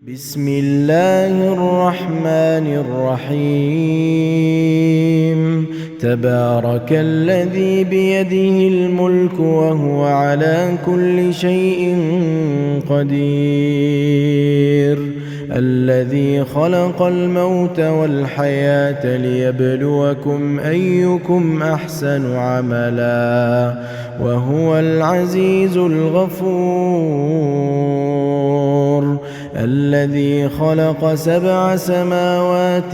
بسم الله الرحمن الرحيم تبارك الذي بيده الملك وهو على كل شيء قدير الذي خلق الموت والحياة ليبلوكم أيكم أحسن عملا وهو العزيز الغفور الذي خلق 7 سماوات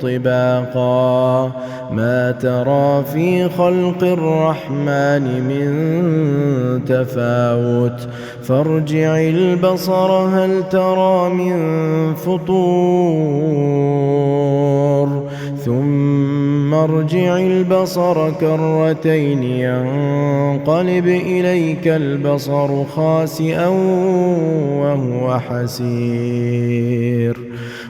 طباقا ما ترى في خلق الرحمن من تفاوت فارجع البصر هل ترى من فطور ثم ارجع البصر كرتين ينقلب إليك البصر خاسئا وهو حسير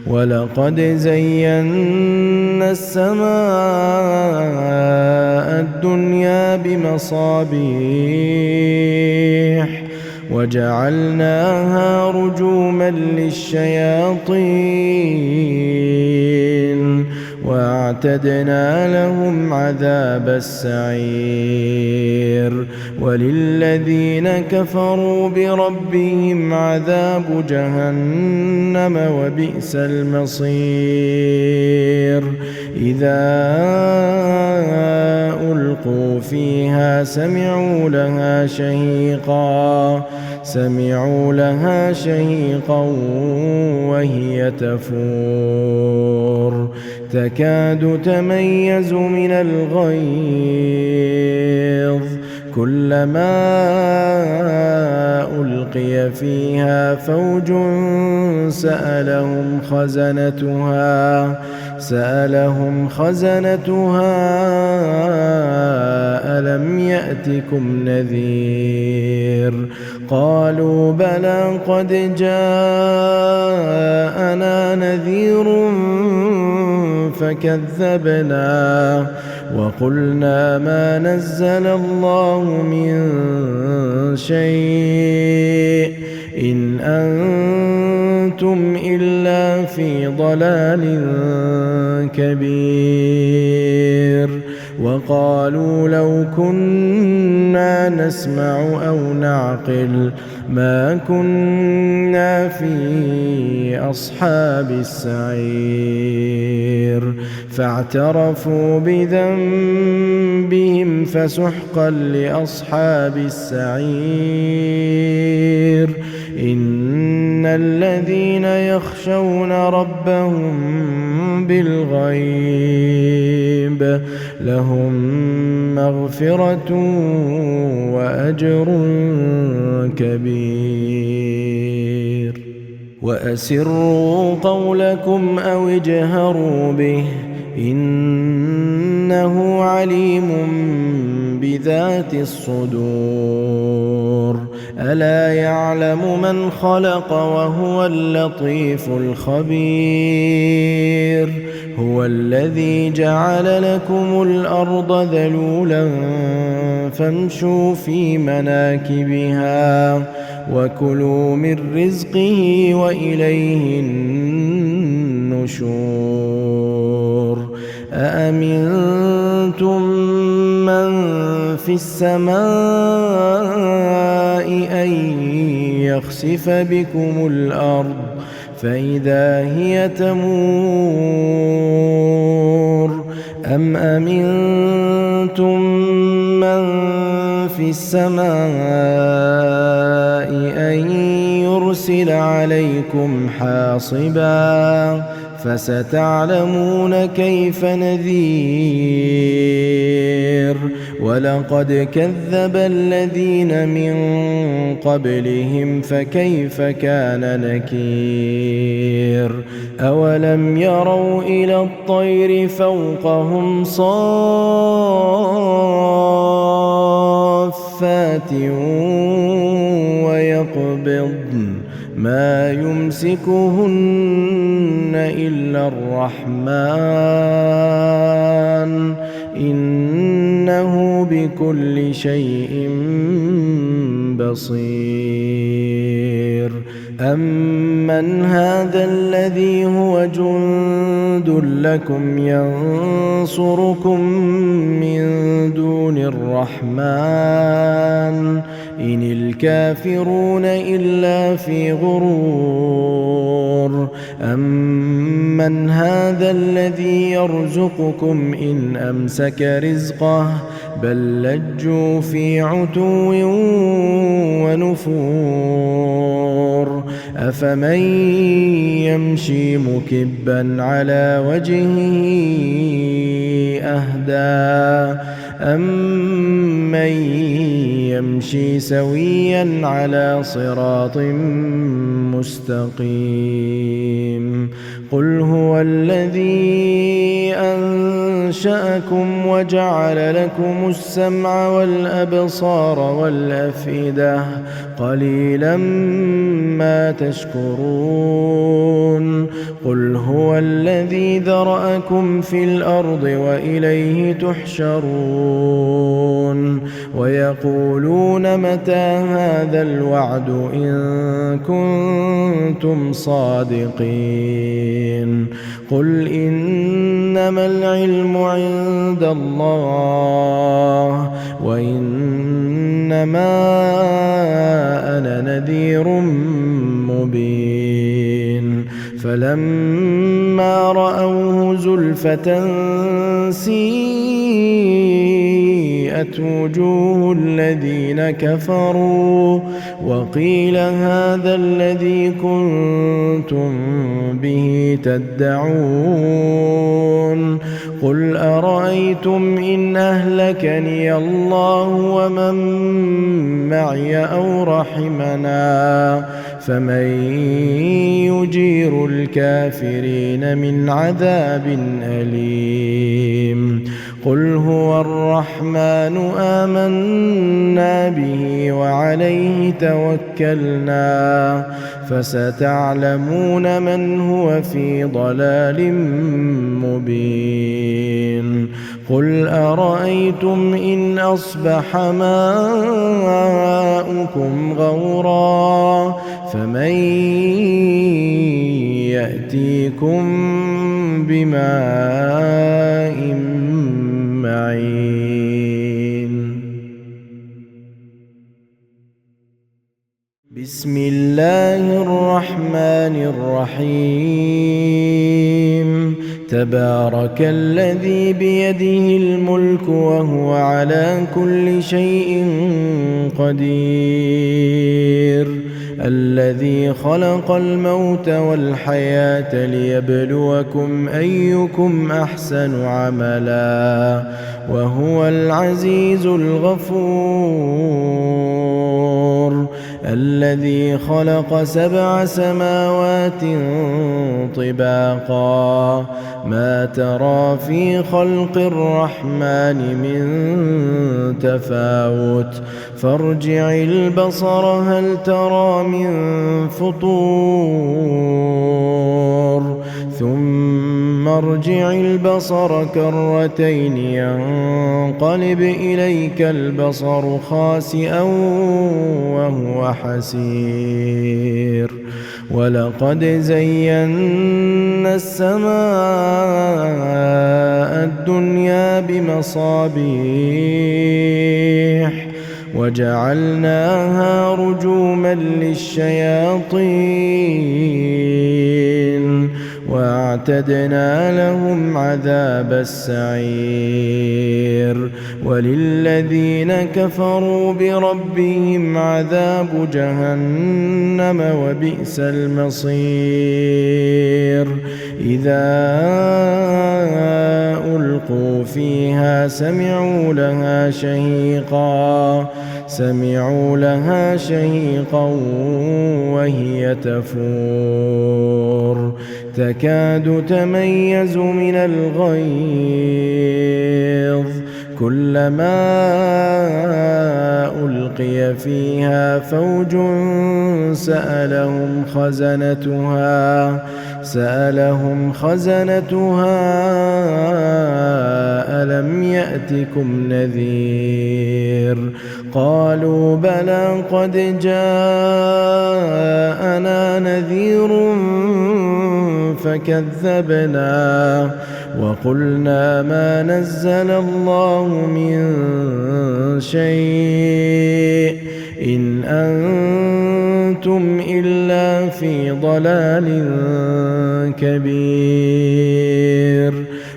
ولقد زينا السماء الدنيا بمصابيح وجعلناها رجوما للشياطين وأعتدنا لهم عذاب السعير وللذين كفروا بربهم عذاب جهنم وبئس المصير إذا ألقوا فيها سمعوا لها شهيقا وهي تفور تكاد تميز من الغيظ كلما ألقي فيها فوج سألهم خزنتها ألم يأتكم نذير قالوا بلى قد جاءنا نذير فكذبنا وقلنا ما نزل الله من شيء إن أنتم إلا في ضلال كبير وقالوا لو كنا نسمع أو نعقل ما كنا في أصحاب السعير فاعترفوا بذنبهم فسحقا لأصحاب السعير إن الذين يخشون ربهم بالغيب لهم مغفرة وأجر كبير وأسروا قولكم أو اجهروا به إنه عليم بذات الصدور ألا يعلم من خلق وهو اللطيف الخبير هو الذي جعل لكم الأرض ذلولا فامشوا في مناكبها وكلوا من رزقه وإليه النشور أأمنتم من في السماء أن يخسف بكم الأرض فإذا هي تمور أم أمنتم من في السماء أن يرسل عليكم حاصبا فستعلمون كيف نذير ولقد كذب الذين من قبلهم فكيف كان نكير أولم يروا إلى الطير فوقهم صافات ويقبضن ما يمسكهن إلا الرحمن إنه بكل شيء بصير أَمَّنْ هَذَا الَّذِي هُوَ جُندٌ لَّكُمْ يَنصُرُكُم مِّن دُونِ الرَّحْمَٰنِ إِنِ الْكَافِرُونَ إِلَّا فِي غُرُورٍ أَمَّنْ هَذَا الَّذِي يَرْزُقُكُمْ إِنْ أَمْسَكَ رِزْقَهُ بَل لَّجُّوا فِي عُتُوٍّ وَنُفُورٍ أَفَمَن يَمْشِي مُكِبًّا عَلَىٰ وَجْهِهِ أَهْدَىٰ أَمَّن يَمْشِي سَوِيًّا عَلَىٰ صِرَاطٍ مُّسْتَقِيمٍ قُلْ هُوَ الَّذِي أَنشَأَكُمْ وَجَعَلَ لَكُمُ السَّمْعَ وَالْأَبْصَارَ وَالْأَفْئِدَةَ قَلِيلًا مَّا تَشْكُرُونَ قُلْ هُوَ الَّذِي ذَرَأَكُمْ فِي الْأَرْضِ وَإِلَيْهِ تُحْشَرُونَ وَيَقُولُونَ مَتَىٰ هَٰذَا الْوَعْدُ إِن كُنتُمْ صَادِقِينَ قُلْ إِنَّمَا الْعِلْمُ عِندَ اللَّهِ وَإِنَّمَا أَنَا نَذِيرٌ مُّبِينٌ فَلَمَّا رَأَوْهُ زُلْفَةً سِيئَتْ وُجُوهُ الَّذِينَ كَفَرُوا وَقِيلَ هَٰذَا الَّذِي كُنتُم بِهِ تَدَّعُونَ قُلْ أَرَأَيْتُمْ إِنْ أَهْلَكَنِيَ اللَّهُ وَمَن مَّعِيَ أَوْ رَحِمَنَا فَمَن يُجِيرُ الْكَافِرِينَ مِنْ عَذَابٍ أَلِيمٍ قُلْ هُوَ الرَّحْمَٰنُ آمَنَّا بِهِ وَعَلَيْهِ تَوَكَّلْنَا فَسَتَعْلَمُونَ مَنْ هُوَ فِي ضَلَالٍ مُّبِينٍ قُلْ أَرَأَيْتُمْ إِنْ أَصْبَحَ مَاؤُكُمْ غَوْرًا فَمَن يَأْتِيكُم بِمَاءٍ معين بسم الله الرحمن الرحيم تبارك الذي بيده الملك وهو على كل شيء قدير الذي خلق الموت والحياة ليبلوكم أيكم أحسن عملا وهو العزيز الغفور الذي خلق 7 سماوات طباقا ما ترى في خلق الرحمن من تفاوت فارجع البصر هل ترى من فطور ثم ارجع البصر كرتين ينقلب إليك البصر خاسئا وهو حسير ولقد زينا السماء الدنيا بمصابيح وجعلناها رجوما للشياطين وأعتدنا لهم عذاب السعير وللذين كفروا بربهم عذاب جهنم وبئس المصير إذا ألقوا فيها سمعوا لها شهيقا وهي تفور تكاد تميز من الغيظ كلما ألقي فيها فوج سألهم خزنتها ألم يأتكم نذير قالوا بلى قد جاءنا نذير فكذبنا وقلنا ما نزل الله من شيء إن أنتم إلا في ضلال كبير.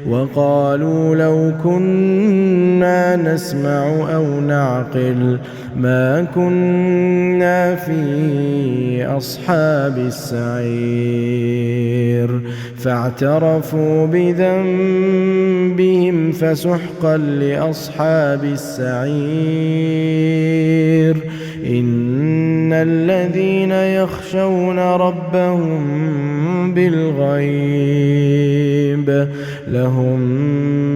وقالوا لو كنا نسمع أو نعقل ما كنا في أصحاب السعير. فاعترفوا بذنبهم فسحقا لأصحاب السعير. إن الذين يخشون ربهم بالغيب لهم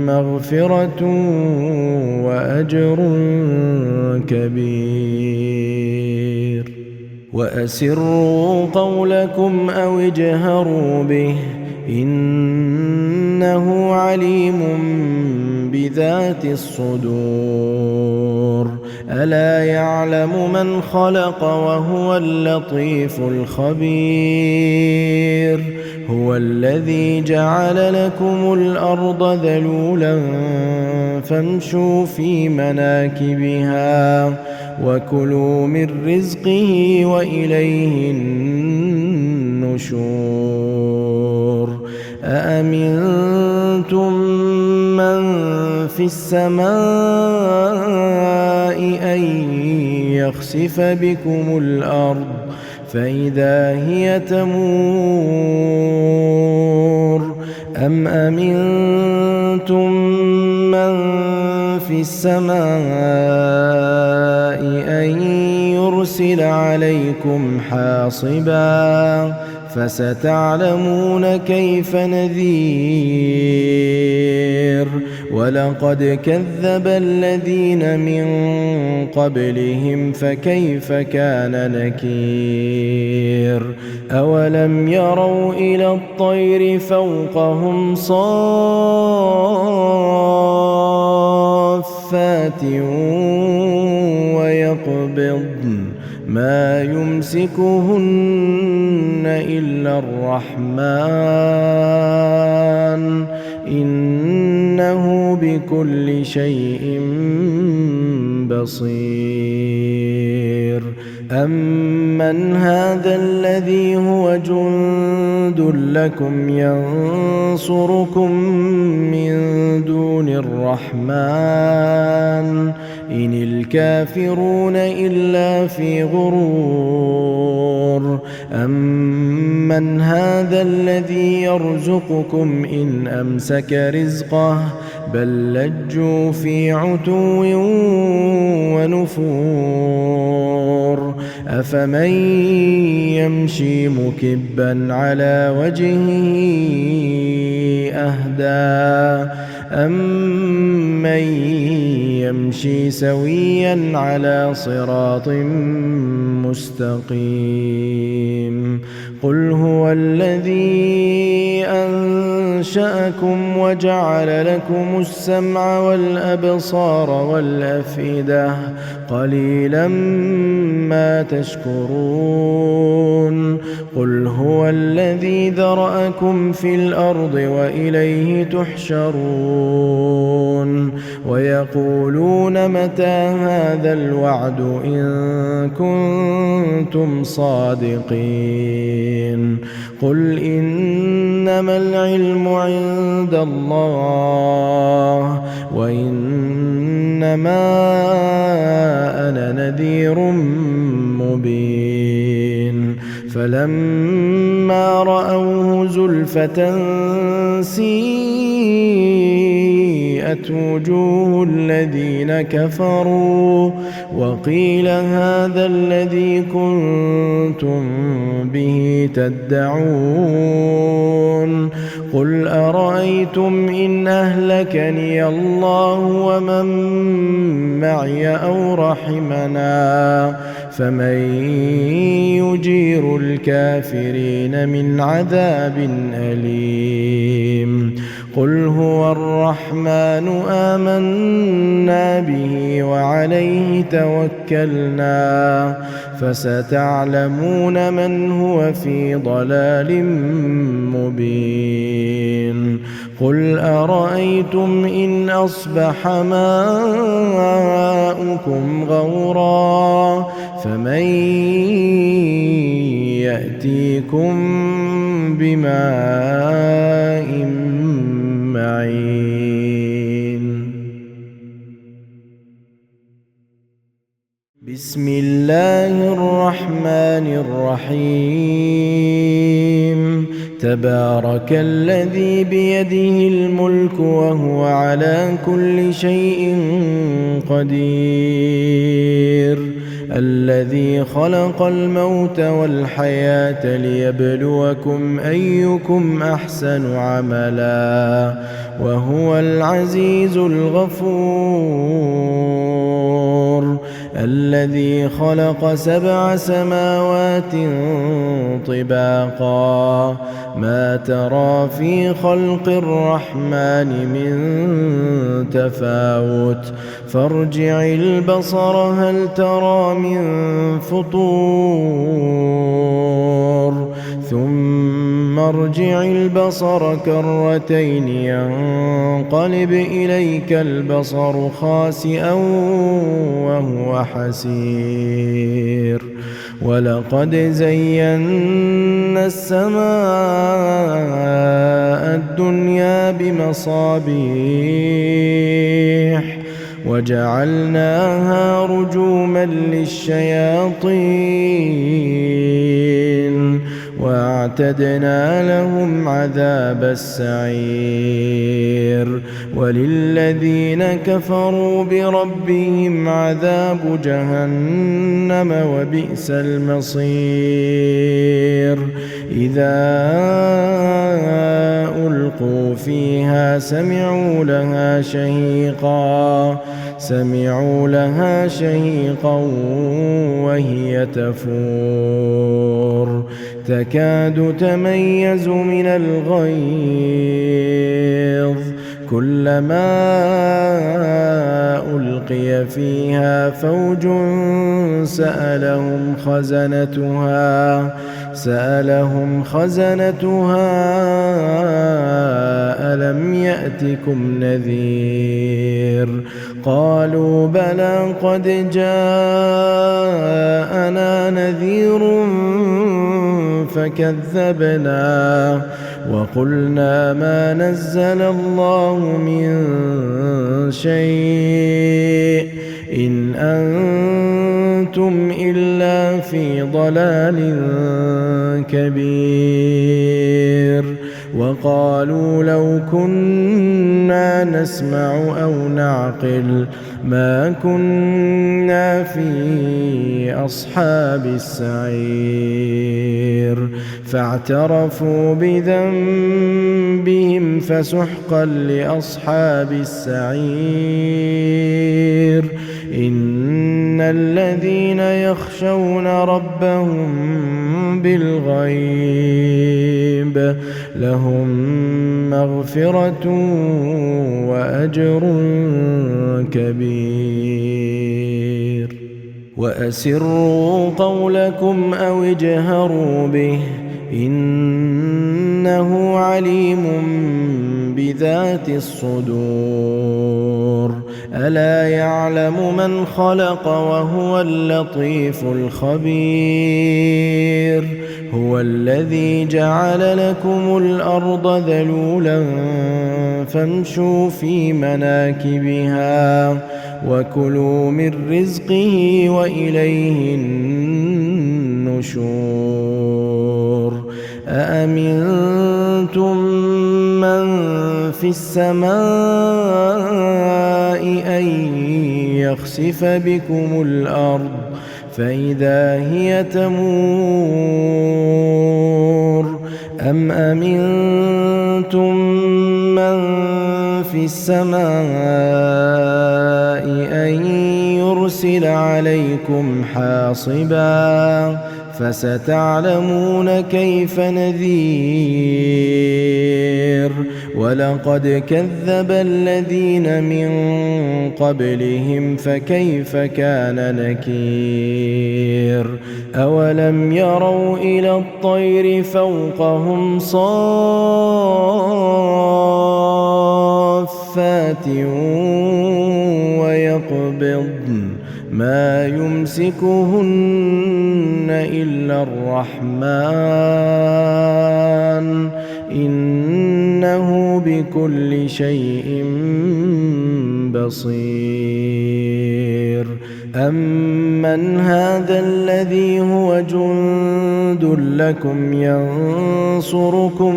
مغفرة وأجر كبير. وأسروا قولكم أو اجهروا به إنه عليم بذات الصدور. ألا يعلم من خلق وهو اللطيف الخبير. هو الذي جعل لكم الأرض ذلولا فامشوا في مناكبها وكلوا من رزقه وإليه النشور. أأمنتم من في السماء أن يخسف بكم الأرض فإذا هي تمور أم أمنتم من في السماء أن يرسل عليكم حاصبا فستعلمون كيف نذير. ولقد كذب الذين من قبلهم فكيف كان نكير. أولم يروا إلى الطير فوقهم صافات ويقبضن ما يمسكهن إلا الرحمن إنه بكل شيء بصير. أمن هذا الذي هو جند لكم ينصركم من دون الرحمن إن الكافرون إلا في غرور. أمن هذا الذي يرزقكم إن أمسك رزقه بل لجوا في عتو ونفور. أفمن يمشي مكبا على وجهه أهدى أمن يمشي سويا على صراط مستقيم. قل هو الذي أنشأكم وجعل لكم السمع والأبصار والأفئدة قليلا ما تشكرون. قل هو الذي ذرأكم في الأرض وإليه تحشرون. ويقولون متى هذا الوعد إن كنتم صادقين. قل إنما العلم عند الله وإنما أنا نذير مبين. فلما رأوه زلفة سيئت وجوه الذين كفروا وقيل هذا الذي كنتم به تدعون. قل أرأيتم إن أهلكني الله ومن معي أو رحمنا فمن يجير الكافرين من عذاب أليم قل هو الرحمن آمنا به وعليه توكلنا فستعلمون من هو في ضلال مبين قل أرأيتم إن أصبح ماؤكم غورا فمن يأتيكم بماء معين بسم الله الرحمن الرحيم تبارك الذي بيده الملك وهو على كل شيء قدير الذي خلق الموت والحياة ليبلوكم أيكم أحسن عملا وهو العزيز الغفور الذي خلق 7 سماوات طباقا ما ترى في خلق الرحمن من تفاوت فارجع البصر هل ترى من فطور ثم ارجع البصر كرتين ينقلب إليك البصر خاسئا وهو حسير ولقد زينا السماء الدنيا بمصابيح وجعلناها رجوما للشياطين واعتدنا لهم عذاب السعير وللذين كفروا بربهم عذاب جهنم وبئس المصير إذا ألقوا فيها سمعوا لها شهيقا وهي تفور تكاد تميز من الغيظ كلما ألقي فيها فوج سألهم خزنتها ألم يأتكم نذير قالوا بلى قد جاءنا نذير فكذبنا وقلنا ما نزل الله من شيء إن أنتم إلا في ضلال كبير وقالوا لو كنا نسمع أو نعقل ما كنا في أصحاب السعير فاعترفوا بذنبهم فسحقا لأصحاب السعير إن الذين يخشون ربهم بالغيب لهم مغفرة وأجر كبير وأسروا قولكم أو اجهروا به إنه عليم بذات الصدور ألا يعلم من خلق وهو اللطيف الخبير هو الذي جعل لكم الأرض ذلولا فامشوا في مناكبها وكلوا من رزقه وإليه النشور أأمنتم من في السماء أن يخسف بكم الأرض فإذا هي تمور أم أمنتم من في السماء أن ليرسل عليكم حاصبا فستعلمون كيف نذير ولقد كذب الذين من قبلهم فكيف كان نكير أولم يروا إلى الطير فوقهم صافات ويقبضن ما يمسكهن إلا الرحمن إنه بكل شيء بصير أمن هذا الذي هو جند لكم ينصركم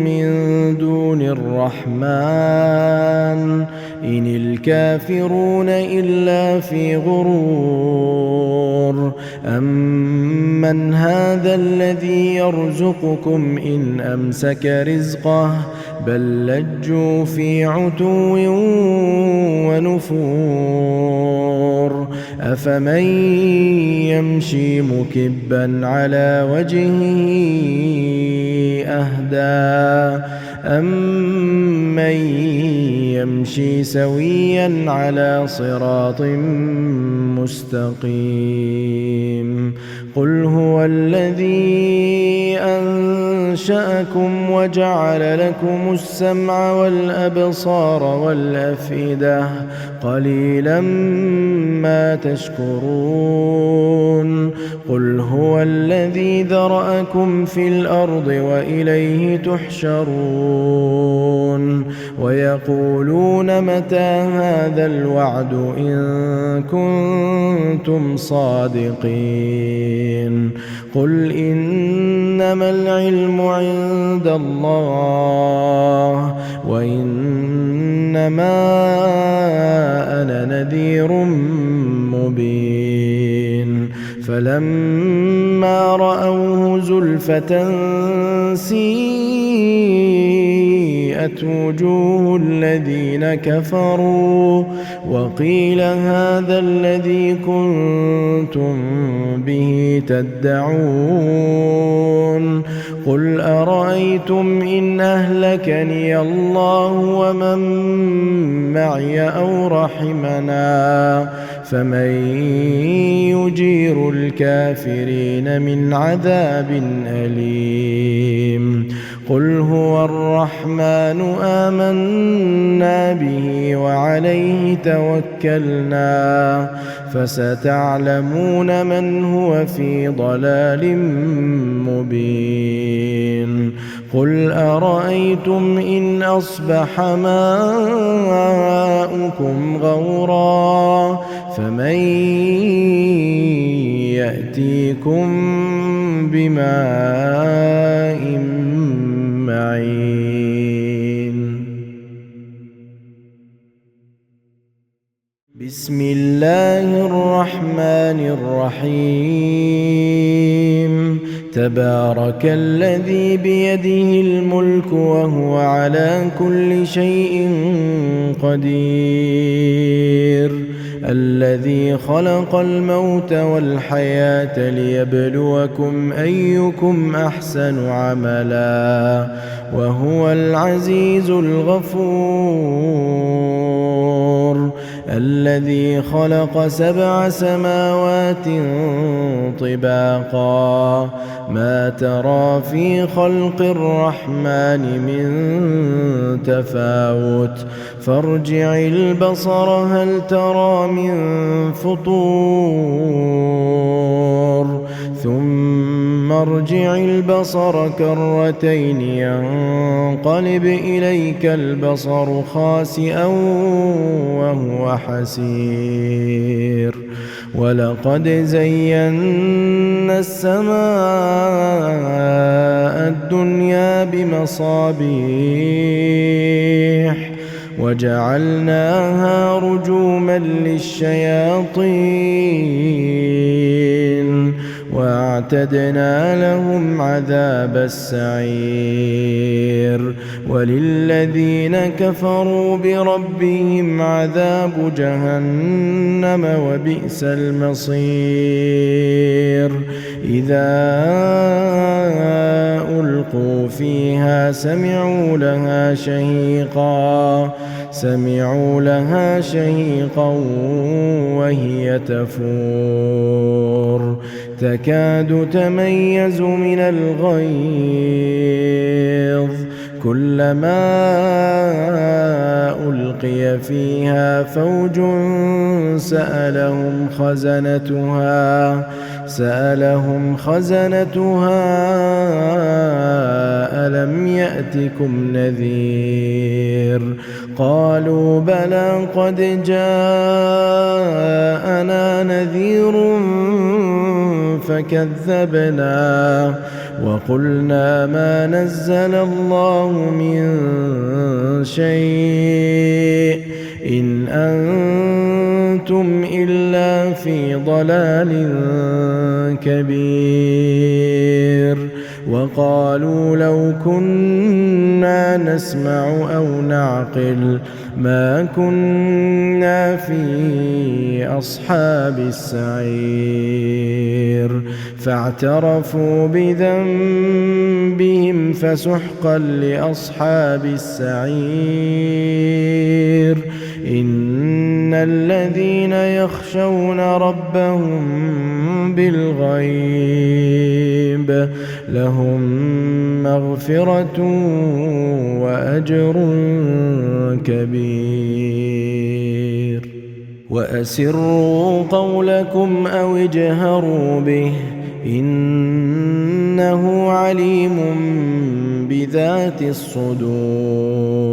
من دون الرحمن إن الكافرون إلا في غرور أمن هذا الذي يرزقكم إن أمسك رزقه بل لجوا في عتو ونفور أفمن يمشي مكبا على وجهه أهدى أمن يمشي سويا على صراط مستقيم قل هو الذي أنشأكم وجعل لكم السمع والأبصار والأفئدة قليلا ما تشكرون قل هو الذي ذرأكم في الأرض وإليه تحشرون ويقولون متى هذا الوعد إن كنتم صادقين قل إنما العلم عند الله وإنما أنا نذير مبين فلما رأوه زلفة سيئت وجوه الذين كفروا وقيل هذا الذي كنتم به تدعون قل أرأيتم إن أهلكني الله ومن معي أو رحمنا فمن يجير الكافرين من عذاب أليم قل هو الرحمن آمنا به وعليه توكلنا فستعلمون من هو في ضلال مبين قل أرأيتم إن أصبح ماؤكم غورا فمن يأتيكم بماء معين بسم الله الرحمن الرحيم تبارك الذي بيده الملك وهو على كل شيء قدير الذي خلق الموت والحياة ليبلوكم أيكم أحسن عملا وهو العزيز الغفور الذي خلق 7 سماوات طباقا ما ترى في خلق الرحمن من تفاوت فارجع البصر هل ترى من فطور ثم ارجع البصر كرتين ينقلب إليك البصر خاسئا وهو حسير ولقد زينا السماء الدنيا بمصابيح وجعلناها رجوما للشياطين وأعتدنا لهم عذاب السعير وللذين كفروا بربهم عذاب جهنم وبئس المصير إذا ألقوا فيها سمعوا لها شهيقا وهي تفور تكاد تميز من الغيظ كلما ألقي فيها فوج سألهم خزنتها ألم يأتكم نذير قالوا بلى قد جاءنا نذير فكذبنا وقلنا ما نزل الله من شيء إن أنتم إلا في ضلال كبير وقالوا لو كنا نسمع أو نعقل ما كنا في أصحاب السعير فاعترفوا بذنبهم فسحقا لأصحاب السعير إن الذين يخشون ربهم بالغيب لهم مغفرة وأجر كبير وأسروا قولكم أو اجهروا به إنه عليم بذات الصدور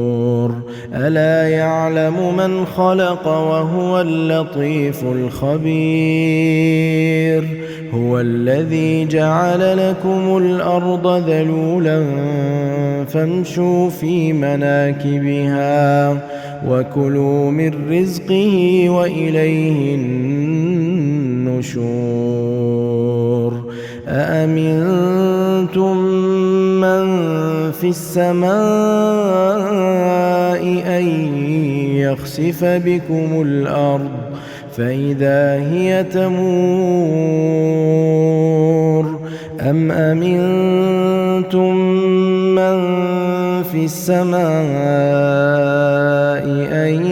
ألا يعلم من خلق وهو اللطيف الخبير هو الذي جعل لكم الأرض ذلولا فامشوا في مناكبها وكلوا من رزقه وإليه النشور أأمنتم من في السماء أن يخسف بكم الأرض فإذا هي تمور أم أمنتم من في السماء أن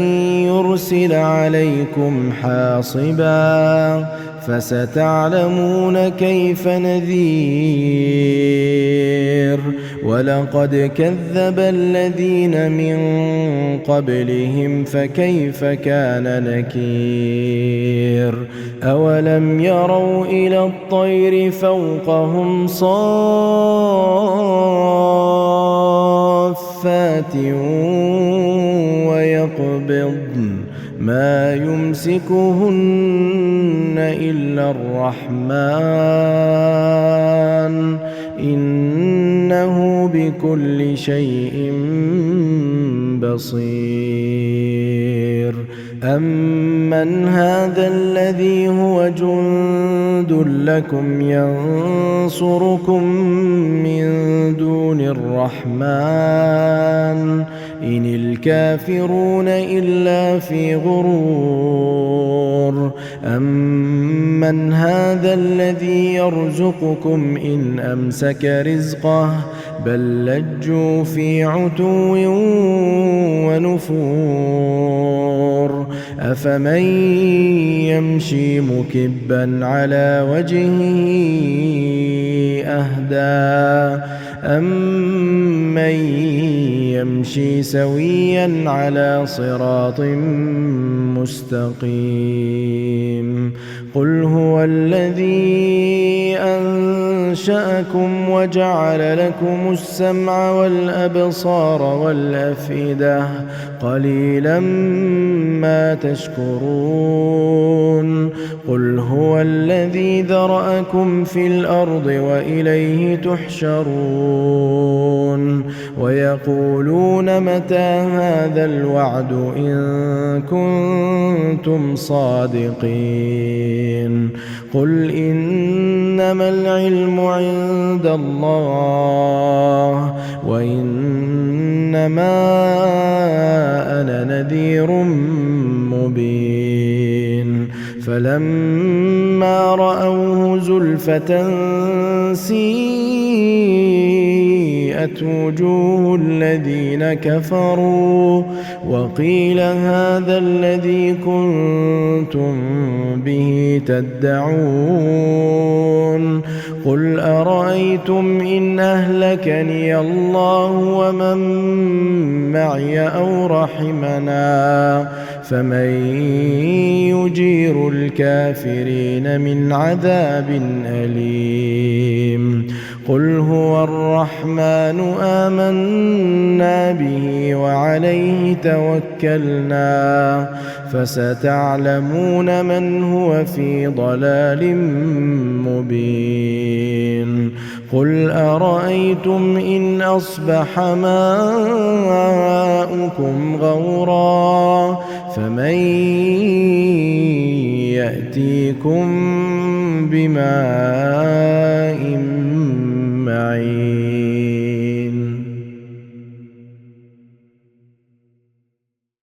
يرسل عليكم حاصبا فستعلمون كيف نذير ولقد كذب الذين من قبلهم فكيف كان نكير أولم يروا إلى الطير فوقهم صافات ويقبضن ما يمسكهن إلا الرحمن إنه بكل شيء بصير أمن هذا الذي هو جند لكم ينصركم من دون الرحمن إن الكافرون إلا في غرور أمن هذا الذي يرزقكم إن أمسك رزقه بل لجوا في عتو ونفور أفمن يمشي مكبا على وجهه أهدى أمن يمشي سويا على صراط مستقيم قل هو الذي أنشأكم وجعل لكم السمع والأبصار والأفئدة قليلا ما تشكرون قل هو الذي ذرأكم في الأرض وإليه تحشرون ويقولون متى هذا الوعد إن كنتم صادقين قل إنما العلم عند الله وإنما أنا نذير مبين فلما رأوه زلفة سيئت وجوه الذين كفروا وقيل هذا الذي كنتم به تدعون قل أرأيتم إن أهلكني الله ومن معي أو رحمنا فمن يجير الكافرين من عذاب أليم قل هو الرحمن آمنا به وعليه توكلنا فستعلمون من هو في ضلال مبين قل أرأيتم إن أصبح ماؤكم غورا فمن يأتيكم بماء